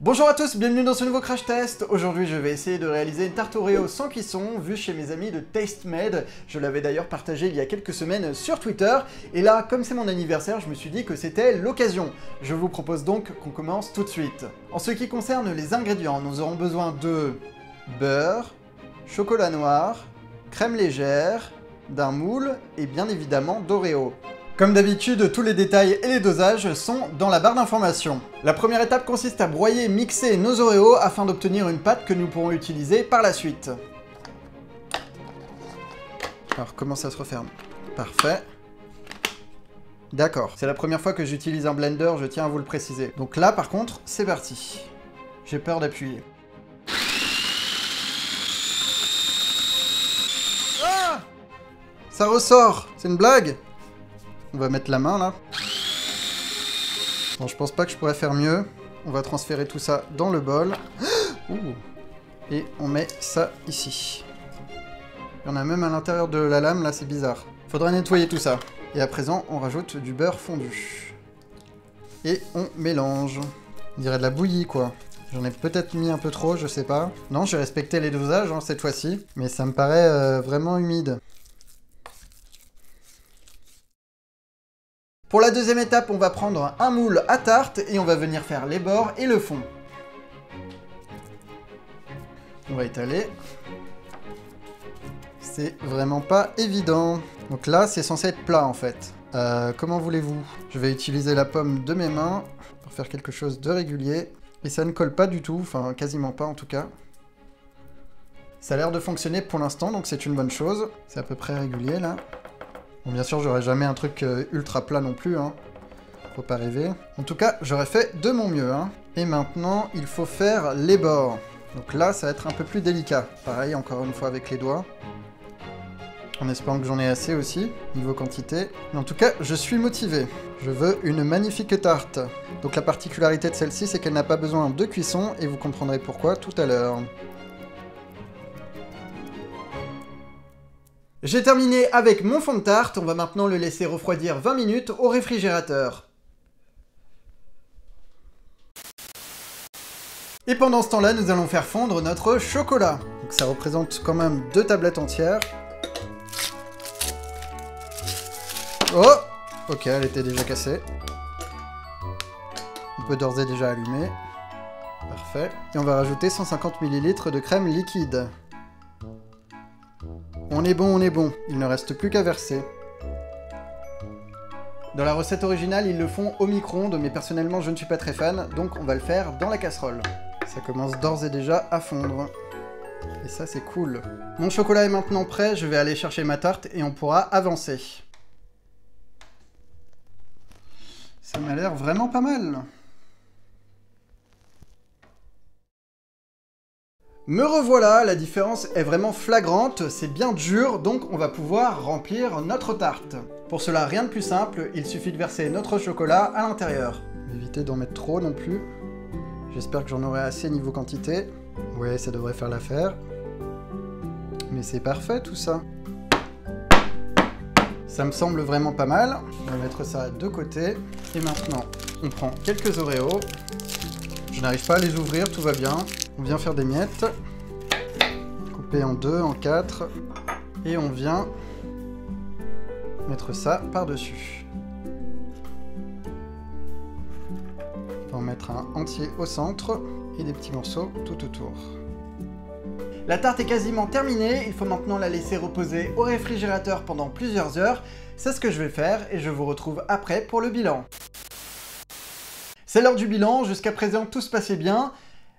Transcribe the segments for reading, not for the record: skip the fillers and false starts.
Bonjour à tous, bienvenue dans ce nouveau crash test. Aujourd'hui je vais essayer de réaliser une tarte Oreo sans cuisson, vue chez mes amis de TasteMade. Je l'avais d'ailleurs partagé il y a quelques semaines sur Twitter. Et là, comme c'est mon anniversaire, je me suis dit que c'était l'occasion. Je vous propose donc qu'on commence tout de suite. En ce qui concerne les ingrédients, nous aurons besoin de beurre, chocolat noir, crème légère, d'un moule et bien évidemment d'Oreo. Comme d'habitude, tous les détails et les dosages sont dans la barre d'informations. La première étape consiste à broyer et mixer nos Oreos afin d'obtenir une pâte que nous pourrons utiliser par la suite. Alors, comment ça se referme? Parfait. D'accord, c'est la première fois que j'utilise un blender, je tiens à vous le préciser. Donc là, par contre, c'est parti. J'ai peur d'appuyer. Ah! Ça ressort! C'est une blague? On va mettre la main, là. Bon, je pense pas que je pourrais faire mieux. On va transférer tout ça dans le bol. Ouh. Et on met ça ici. Il y en a même à l'intérieur de la lame, là, c'est bizarre. Faudra nettoyer tout ça. Et à présent, on rajoute du beurre fondu. Et on mélange. On dirait de la bouillie, quoi. J'en ai peut-être mis un peu trop, je sais pas. Non, j'ai respecté les dosages, hein, cette fois-ci. Mais ça me paraît vraiment humide. Pour la deuxième étape, on va prendre un moule à tarte et on va venir faire les bords et le fond. On va étaler. C'est vraiment pas évident. Donc là, c'est censé être plat en fait. Comment voulez-vous? Je vais utiliser la paume de mes mains pour faire quelque chose de régulier. Et ça ne colle pas du tout, enfin quasiment pas en tout cas. Ça a l'air de fonctionner pour l'instant, donc c'est une bonne chose. C'est à peu près régulier là. Bon, bien sûr, j'aurai jamais un truc ultra plat non plus, hein. Faut pas rêver. En tout cas, j'aurais fait de mon mieux, hein. Et maintenant, il faut faire les bords. Donc là, ça va être un peu plus délicat. Pareil, encore une fois avec les doigts. En espérant que j'en ai assez aussi, niveau quantité. Mais en tout cas, je suis motivé. Je veux une magnifique tarte. Donc la particularité de celle-ci, c'est qu'elle n'a pas besoin de cuisson, et vous comprendrez pourquoi tout à l'heure. J'ai terminé avec mon fond de tarte, on va maintenant le laisser refroidir 20 minutes au réfrigérateur. Et pendant ce temps-là, nous allons faire fondre notre chocolat. Donc ça représente quand même 2 tablettes entières. Oh! Ok, elle était déjà cassée. On peut d'ores et déjà allumer. Parfait. Et on va rajouter 150 ml de crème liquide. On est bon, il ne reste plus qu'à verser. Dans la recette originale, ils le font au micro-ondes, mais personnellement, je ne suis pas très fan, donc on va le faire dans la casserole. Ça commence d'ores et déjà à fondre. Et ça, c'est cool. Mon chocolat est maintenant prêt, je vais aller chercher ma tarte et on pourra avancer. Ça m'a l'air vraiment pas mal. Me revoilà, la différence est vraiment flagrante, c'est bien dur, donc on va pouvoir remplir notre tarte. Pour cela, rien de plus simple, il suffit de verser notre chocolat à l'intérieur. Évitez d'en mettre trop non plus. J'espère que j'en aurai assez niveau quantité. Ouais, ça devrait faire l'affaire. Mais c'est parfait tout ça. Ça me semble vraiment pas mal. On va mettre ça de côté. Et maintenant, on prend quelques Oreos. Je n'arrive pas à les ouvrir, tout va bien. On vient faire des miettes, couper en 2, en 4, et on vient mettre ça par-dessus. On va en mettre un entier au centre, et des petits morceaux tout autour. La tarte est quasiment terminée, il faut maintenant la laisser reposer au réfrigérateur pendant plusieurs heures. C'est ce que je vais faire, et je vous retrouve après pour le bilan. C'est l'heure du bilan, jusqu'à présent tout se passait bien.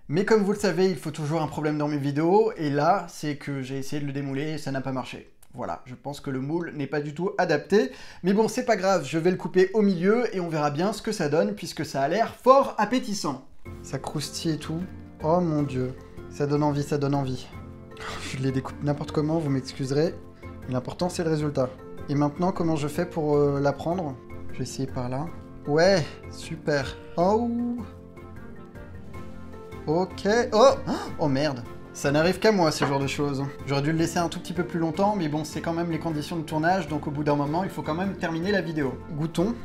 Mais comme vous le savez, il faut toujours un problème dans mes vidéos, et là, c'est que j'ai essayé de le démouler et ça n'a pas marché. Voilà, je pense que le moule n'est pas du tout adapté, mais bon, c'est pas grave, je vais le couper au milieu et on verra bien ce que ça donne, puisque ça a l'air fort appétissant. Ça croustille et tout. Oh mon dieu, ça donne envie, ça donne envie. Je les découpe n'importe comment, vous m'excuserez, mais l'important c'est le résultat. Et maintenant, comment je fais pour la prendre? Je vais essayer par là. Ouais, super. Oh! Ok. Oh! Oh merde. Ça n'arrive qu'à moi, ce genre de choses. J'aurais dû le laisser un tout petit peu plus longtemps, mais bon, c'est quand même les conditions de tournage, donc au bout d'un moment, il faut quand même terminer la vidéo. Goûtons.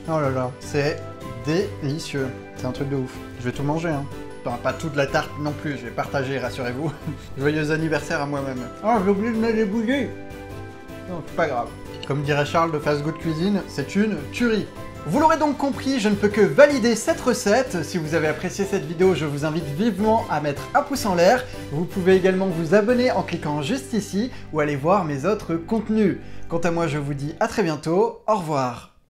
Oh là là, c'est délicieux. C'est un truc de ouf. Je vais tout manger, hein. Enfin, pas toute la tarte non plus, je vais partager, rassurez-vous. Joyeux anniversaire à moi-même. Oh, j'ai oublié de mettre les bougies. Non, c'est pas grave. Comme dirait Charles de Fast Good Cuisine, c'est une tuerie. Vous l'aurez donc compris, je ne peux que valider cette recette. Si vous avez apprécié cette vidéo, je vous invite vivement à mettre un pouce en l'air. Vous pouvez également vous abonner en cliquant juste ici ou aller voir mes autres contenus. Quant à moi, je vous dis à très bientôt. Au revoir.